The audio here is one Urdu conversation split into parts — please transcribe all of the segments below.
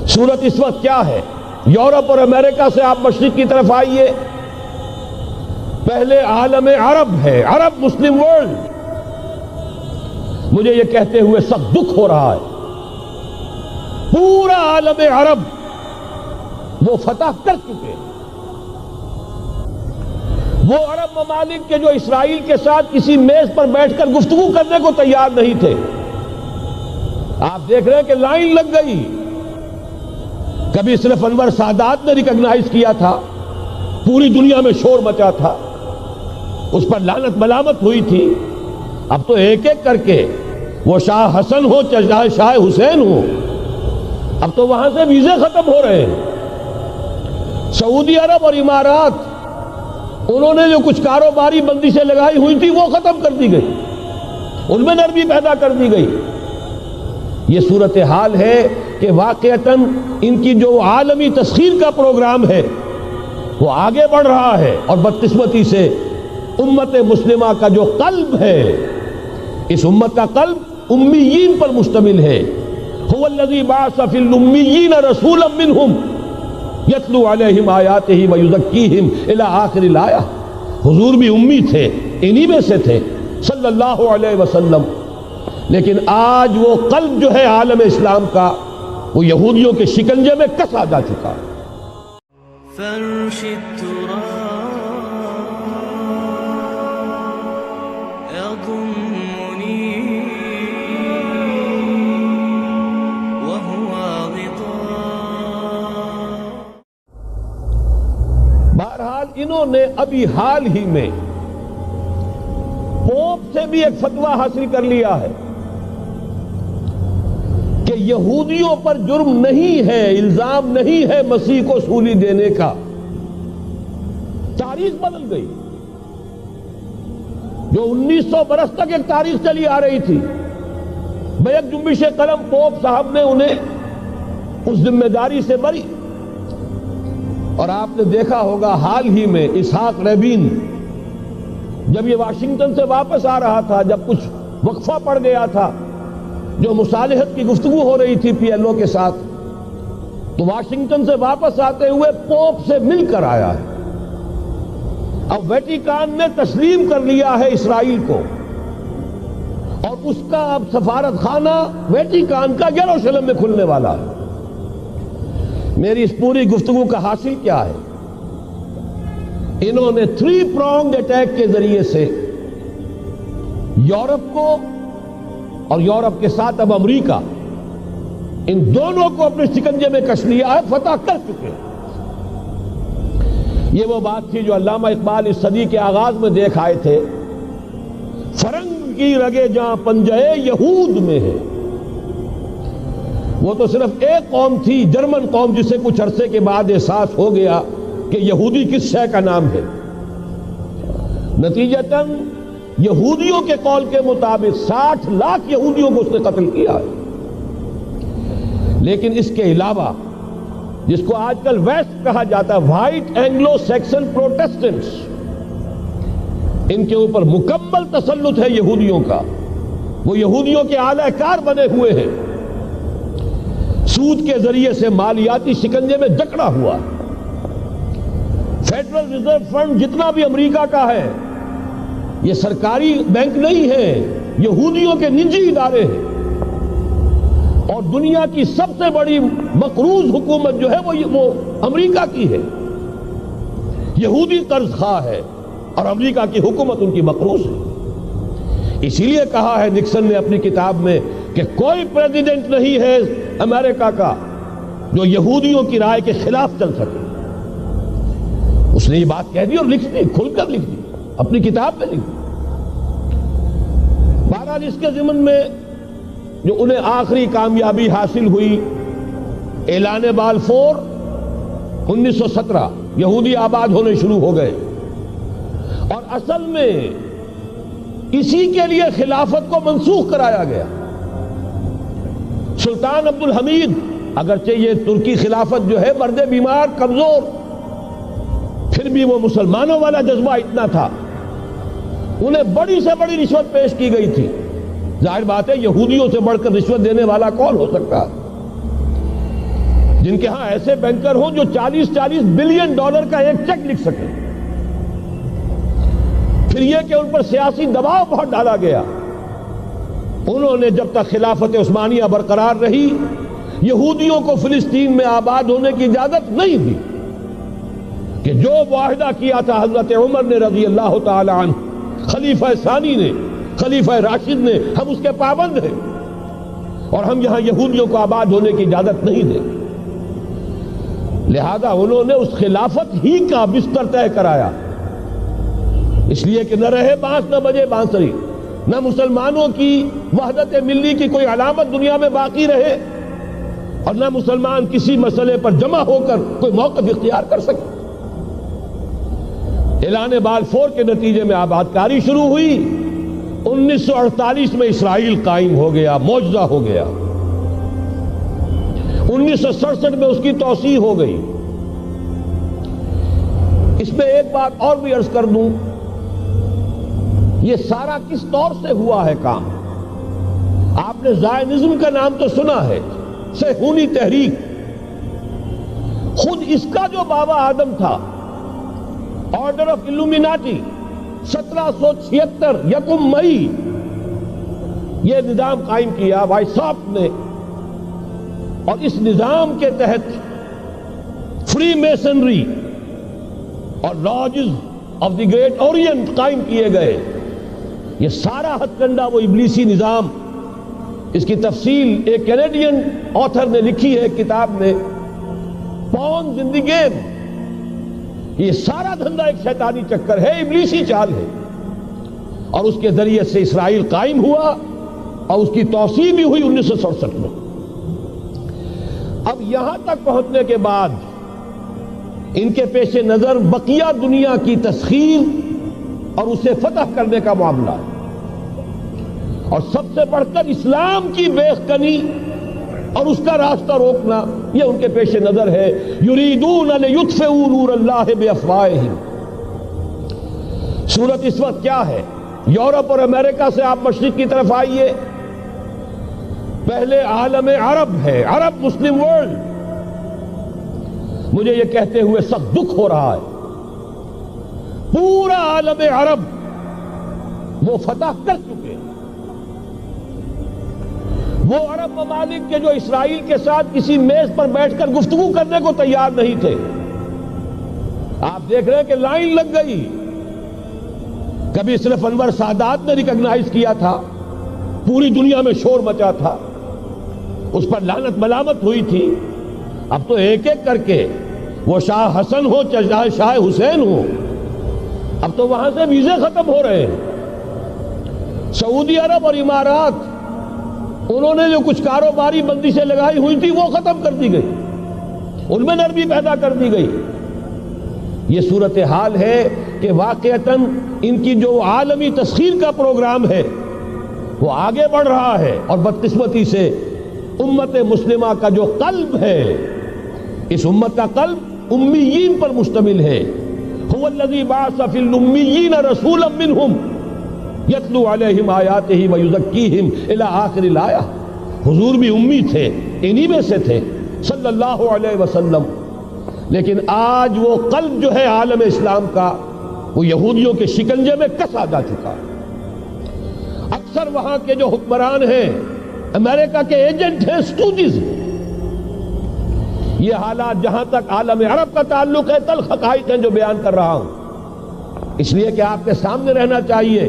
صورت اس وقت کیا ہے؟ یورپ اور امریکہ سے آپ مشرق کی طرف آئیے، پہلے عالم عرب ہے، عرب مسلم ورلڈ. مجھے یہ کہتے ہوئے سخت دکھ ہو رہا ہے، پورا عالم عرب وہ فتح کر چکے. وہ عرب ممالک کے جو اسرائیل کے ساتھ کسی میز پر بیٹھ کر گفتگو کرنے کو تیار نہیں تھے، آپ دیکھ رہے ہیں کہ لائن لگ گئی. کبھی صرف انور سادات نے ریکگنائز کیا تھا، پوری دنیا میں شور مچا تھا، اس پر لعنت ملامت ہوئی تھی. اب تو ایک ایک کر کے، وہ شاہ حسن ہو چاہے شاہ حسین ہو، اب تو وہاں سے ویزے ختم ہو رہے ہیں. سعودی عرب اور امارات، انہوں نے جو کچھ کاروباری بندشیں لگائی ہوئی تھی وہ ختم کر دی گئی، ان میں نرمی پیدا کر دی گئی. یہ صورتحال ہے کہ واقعتاً ان کی جو عالمی تسخیر کا پروگرام ہے وہ آگے بڑھ رہا ہے، اور بدقسمتی سے امت مسلمہ کا جو قلب ہے، اس امت کا قلب امیین پر مشتمل ہے. هو الذی بعث فی الامیین رسولا منہم یتلو علیہم آیاتہ ویزکیہم الی آخر الآیہ. حضور بھی امی تھے، انہی میں سے تھے صلی اللہ علیہ وسلم. لیکن آج وہ قلب جو ہے عالم اسلام کا، وہ یہودیوں کے شکنجے میں کسا جا چکا ہے. فرش التراب يضمني وهو غطاء. بہرحال انہوں نے ابھی حال ہی میں پوپ سے بھی ایک فتویٰ حاصل کر لیا ہے کہ یہودیوں پر جرم نہیں ہے، الزام نہیں ہے مسیح کو سولی دینے کا. تاریخ بدل گئی. جو 1900 برس تک ایک تاریخ چلی آ رہی تھی، بیک جنبش قلم پوپ صاحب نے انہیں اس ذمہ داری سے بری. اور آپ نے دیکھا ہوگا حال ہی میں اسحاق ریبین جب یہ واشنگٹن سے واپس آ رہا تھا، جب کچھ وقفہ پڑ گیا تھا، جو مصالحت کی گفتگو ہو رہی تھی پی ایل او کے ساتھ، تو واشنگٹن سے واپس آتے ہوئے پوپ سے مل کر آیا ہے. اب ویٹیکان نے تسلیم کر لیا ہے اسرائیل کو، اور اس کا اب سفارت خانہ ویٹیکان کا یروشلم میں کھلنے والا ہے. میری اس پوری گفتگو کا حاصل کیا ہے؟ انہوں نے 3 pronged اٹیک کے ذریعے سے یورپ کو اور یورپ کے ساتھ اب امریکہ، ان دونوں کو اپنے شکنجے میں کش لیا ہے، فتح کر چکے. یہ وہ بات تھی جو علامہ اقبال اس صدی کے آغاز میں دیکھ آئے تھے، فرنگ کی رگے جہاں پنجے یہود میں ہے. وہ تو صرف ایک قوم تھی، جرمن قوم، جسے کچھ عرصے کے بعد احساس ہو گیا کہ یہودی کس شے کا نام ہے. نتیجتاً یہودیوں کے قول کے مطابق 60 لاکھ یہودیوں کو اس نے قتل کیا ہے. لیکن اس کے علاوہ، جس کو آج کل ویسٹ کہا جاتا ہے، وائٹ اینگلو سیکسن پروٹیسٹنٹس، ان کے اوپر مکمل تسلط ہے یہودیوں کا. وہ یہودیوں کے اعلی کار بنے ہوئے ہیں، سود کے ذریعے سے مالیاتی شکنجے میں جکڑا ہوا. فیڈرل ریزرو فنڈ جتنا بھی امریکہ کا ہے، یہ سرکاری بینک نہیں ہے، یہودیوں کے نجی ادارے ہیں. اور دنیا کی سب سے بڑی مقروض حکومت جو ہے وہ امریکہ کی ہے. یہودی قرض خواہ ہے اور امریکہ کی حکومت ان کی مقروض ہے. اسی لیے کہا ہے نکسن نے اپنی کتاب میں کہ کوئی پریزیڈنٹ نہیں ہے امریکہ کا جو یہودیوں کی رائے کے خلاف چل سکے. اس نے یہ بات کہہ دی اور لکھ دی، کھل کر لکھ دی، اپنی کتاب میں لکھ دی. بہرحال اس کے ضمن میں جو انہیں آخری کامیابی حاصل ہوئی، اعلان بالفور 1917، یہودی آباد ہونے شروع ہو گئے. اور اصل میں اسی کے لیے خلافت کو منسوخ کرایا گیا. سلطان عبد الحمید، اگرچہ یہ ترکی خلافت جو ہے مرد بیمار کمزور، پھر بھی وہ مسلمانوں والا جذبہ اتنا تھا، انہیں بڑی سے بڑی رشوت پیش کی گئی تھی. ظاہر بات ہے یہودیوں سے بڑھ کر رشوت دینے والا کون ہو سکتا ہے. جن کے ہاں ایسے بینکر ہوں جو 40 بلین ڈالر کا ایک چیک لکھ سکیں. پھر یہ کہ ان پر سیاسی دباؤ بہت ڈالا گیا. انہوں نے جب تک خلافت عثمانیہ برقرار رہی یہودیوں کو فلسطین میں آباد ہونے کی اجازت نہیں دی کہ جو معاہدہ کیا تھا حضرت عمر نے رضی اللہ تعالی عنہ، خلیفہ ثانی نے، خلیفہ راشد نے، ہم اس کے پابند ہیں اور ہم یہاں یہودیوں کو آباد ہونے کی اجازت نہیں دیں. لہذا انہوں نے اس خلافت ہی کا بستر طے کرایا، اس لیے کہ نہ رہے بانس نہ بجے بانسری، نہ مسلمانوں کی وحدت ملی کی کوئی علامت دنیا میں باقی رہے اور نہ مسلمان کسی مسئلے پر جمع ہو کر کوئی موقف اختیار کر سکے. اعلان بلفور کے نتیجے میں آباد کاری شروع ہوئی. 1948 میں اسرائیل قائم ہو گیا، معجزہ ہو گیا. 1967 میں اس کی توسیع ہو گئی. اس میں ایک بات اور بھی عرض کر دوں، یہ سارا کس طور سے ہوا ہے کام؟ آپ نے زائنزم کا نام تو سنا ہے، صہیونی تحریک. خود اس کا جو بابا آدم تھا، آرڈر آف الومیناٹی، 1776 یکم مئی یہ نظام قائم کیا وائساپ نے، اور اس نظام کے تحت فری میسنری اور lodges of the great Orient قائم کیے گئے. یہ سارا ہتھ کنڈا وہ ابلیسی نظام، اس کی تفصیل ایک کینیڈین آتھر نے لکھی ہے کتاب میں، پونز ان دی گیم. یہ سارا دھندا ایک شیطانی چکر ہے، ابلیسی چال ہے، اور اس کے ذریعے سے اسرائیل قائم ہوا اور اس کی توسیع بھی ہوئی 1967 میں. اب یہاں تک پہنچنے کے بعد ان کے پیش نظر بقیہ دنیا کی تسخیر اور اسے فتح کرنے کا معاملہ ہے، اور سب سے بڑھ کر اسلام کی بیخکنی اور اس کا راستہ روکنا یہ ان کے پیش نظر ہے. یریدون لیطفئوا نور اللہ بافواہہم. صورت اس وقت کیا ہے؟ یورپ اور امریکہ سے آپ مشرق کی طرف آئیے، پہلے عالم عرب ہے، عرب مسلم ورلڈ. مجھے یہ کہتے ہوئے سخت دکھ ہو رہا ہے، پورا عالم عرب وہ فتح کر چکے. وہ عرب ممالک کے جو اسرائیل کے ساتھ کسی میز پر بیٹھ کر گفتگو کرنے کو تیار نہیں تھے. آپ دیکھ رہے ہیں کہ لائن لگ گئی. کبھی صرف انور سادات نے ریکگنائز کیا تھا، پوری دنیا میں شور مچا تھا، اس پر لعنت ملامت ہوئی تھی. اب تو ایک ایک کر کے، وہ شاہ حسن ہو چاہے شاہ حسین ہو، اب تو وہاں سے ویزے ختم ہو رہے ہیں. سعودی عرب اور امارات، انہوں نے جو کچھ کاروباری بندشیں لگائی ہوئی تھی وہ ختم کر دی گئی، ان میں نرمی پیدا کر دی گئی. یہ صورتحال ہے کہ واقعتاً ان کی جو عالمی تسخیر کا پروگرام ہے وہ آگے بڑھ رہا ہے، اور بدقسمتی سے امت مسلمہ کا جو قلب ہے، اس امت کا قلب امیین پر مشتمل ہے. هو الذی بعث فی الامیین رسولا منہم یتلو علیہم آیاتہ ویزکیہم الی آخر الآیہ. حضور بھی امی تھے، انہی میں سے تھے صلی اللہ علیہ وسلم. لیکن آج وہ قلب جو ہے عالم اسلام کا، وہ یہودیوں کے شکنجے میں کسا جا چکا. اکثر وہاں کے جو حکمران ہیں، امریکہ کے ایجنٹ ہیں، اسٹوڈیز. یہ حالات جہاں تک عالم عرب کا تعلق ہے، تلخ حقائق ہیں جو بیان کر رہا ہوں، اس لیے کہ آپ کے سامنے رہنا چاہیے.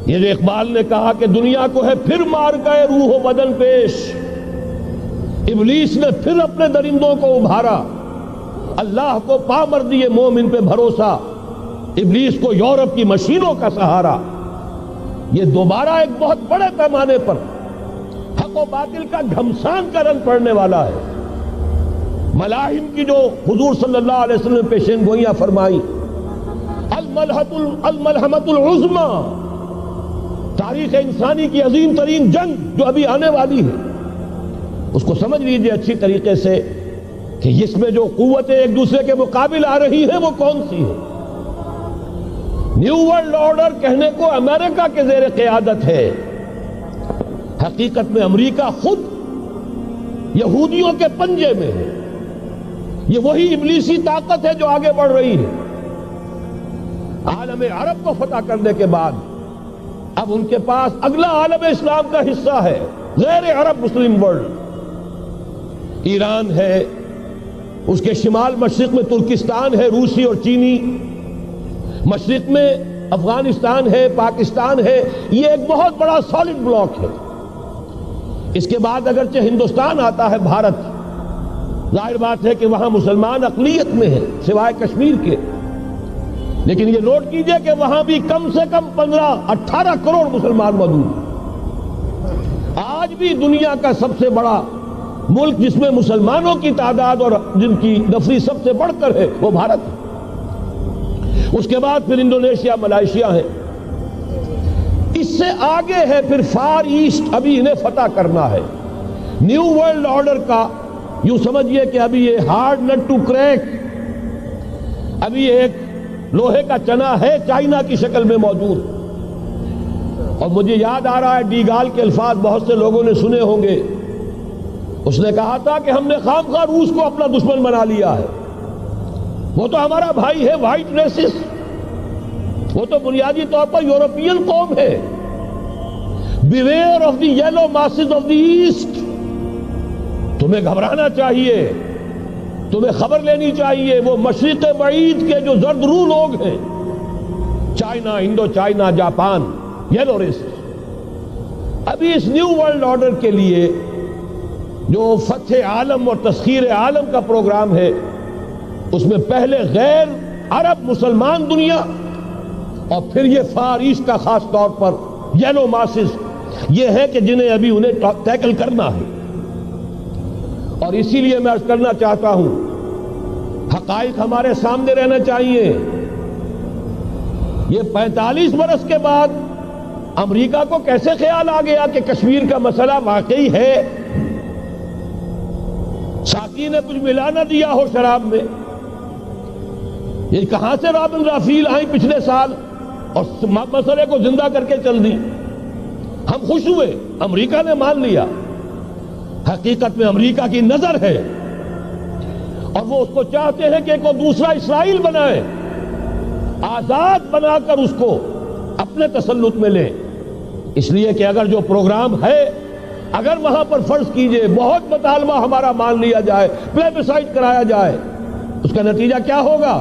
یہ جو اقبال نے کہا کہ دنیا کو ہے پھر مار گئے روح و بدن پیش، ابلیس نے پھر اپنے درندوں کو ابھارا، اللہ کو پا مر دیے مومن پہ بھروسہ، ابلیس کو یورپ کی مشینوں کا سہارا. یہ دوبارہ ایک بہت بڑے پیمانے پر حق و باطل کا گھمسان کا رنگ پڑنے والا ہے. ملاحم کی جو حضور صلی اللہ علیہ وسلم نے پیشین گوئیاں فرمائی، الملحمۃ العظمی، تاریخ انسانی کی عظیم ترین جنگ جو ابھی آنے والی ہے، اس کو سمجھ لیجئے اچھی طریقے سے کہ اس میں جو قوتیں ایک دوسرے کے مقابل آ رہی ہیں وہ کون سی ہیں. نیو ورلڈ آرڈر کہنے کو امریکہ کے زیر قیادت ہے، حقیقت میں امریکہ خود یہودیوں کے پنجے میں ہے. یہ وہی ابلیسی طاقت ہے جو آگے بڑھ رہی ہے. عالم عرب کو فتح کرنے کے بعد اب ان کے پاس اگلا عالم اسلام کا حصہ ہے، غیر عرب مسلم ورلڈ. ایران ہے، اس کے شمال مشرق میں ترکستان ہے، روسی اور چینی، مشرق میں افغانستان ہے، پاکستان ہے. یہ ایک بہت بڑا سالڈ بلاک ہے. اس کے بعد اگرچہ ہندوستان آتا ہے، بھارت، ظاہر بات ہے کہ وہاں مسلمان اقلیت میں ہیں سوائے کشمیر کے، لیکن یہ نوٹ کیجئے کہ وہاں بھی کم سے کم 15-18 کروڑ مسلمان موجود ہیں. آج بھی دنیا کا سب سے بڑا ملک جس میں مسلمانوں کی تعداد اور جن کی نفری سب سے بڑھ کر ہے وہ بھارت ہے. اس کے بعد پھر انڈونیشیا، ملائیشیا ہے. اس سے آگے ہے پھر فار ایسٹ، ابھی انہیں فتح کرنا ہے. نیو ورلڈ آرڈر کا یوں سمجھئے کہ ابھی یہ ہارڈ نٹ ٹو کریک، ابھی ایک لوہے کا چنا ہے چائنا کی شکل میں موجود. اور مجھے یاد آ رہا ہے ڈی گال کے الفاظ بہت سے لوگوں نے سنے ہوں گے. اس نے کہا تھا کہ ہم نے خام خواہ روس کو اپنا دشمن بنا لیا ہے. وہ تو ہمارا بھائی ہے، وائٹ ریسس، وہ تو بنیادی طور پر یورپین قوم ہے. Beware of the yellow masses of the east. تمہیں گھبرانا چاہیے، تمہیں خبر لینی چاہیے. وہ مشرق بعید کے جو زرد رو لوگ ہیں، China, Indo China, Japan, yellow race. ابھی اس نیو ورلڈ آرڈر کے لیے جو فتح عالم اور تسخیر عالم کا پروگرام ہے، اس میں پہلے غیر عرب مسلمان دنیا اور پھر یہ فار ایسٹ کا خاص طور پر یلو ماسز، یہ ہے کہ جنہیں ابھی انہیں ٹیکل کرنا ہے. اور اسی لیے میں عرض کرنا چاہتا ہوں، حقائق ہمارے سامنے رہنا چاہیے. یہ 45 برس کے بعد امریکہ کو کیسے خیال آ گیا کہ کشمیر کا مسئلہ واقعی ہے؟ ساقی نے کچھ ملا نہ دیا ہو شراب میں. یہ کہاں سے رابن رافیل آئی پچھلے سال اور مسئلے کو زندہ کر کے چل دی. ہم خوش ہوئے، امریکہ نے مان لیا. حقیقت میں امریکہ کی نظر ہے اور وہ اس کو چاہتے ہیں کہ کوئی دوسرا اسرائیل بنائے، آزاد بنا کر اس کو اپنے تسلط میں لیں. اس لیے کہ اگر جو پروگرام ہے، اگر وہاں پر فرض کیجئے بہت مطالبہ ہمارا مان لیا جائے، پلیبسائٹ کرایا جائے، اس کا نتیجہ کیا ہوگا؟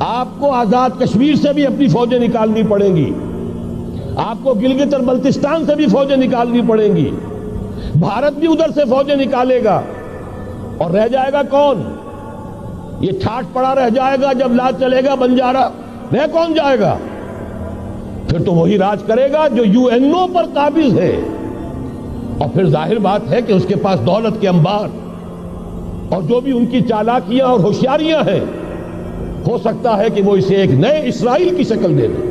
آپ کو آزاد کشمیر سے بھی اپنی فوجیں نکالنی پڑیں گی، آپ کو گلگت اور بلتستان سے بھی فوجیں نکالنی پڑیں گی، بھارت بھی ادھر سے فوجیں نکالے گا. اور رہ جائے گا کون؟ یہ ٹھاٹ پڑا رہ جائے گا. جب لاج چلے گا بنجارا، رہ کون جائے گا؟ پھر تو وہی راج کرے گا جو یو این او پر قابض ہے. اور پھر ظاہر بات ہے کہ اس کے پاس دولت کے انبار اور جو بھی ان کی چالاکیاں اور ہوشیاریاں ہیں، ہو سکتا ہے کہ وہ اسے ایک نئے اسرائیل کی شکل دے دے.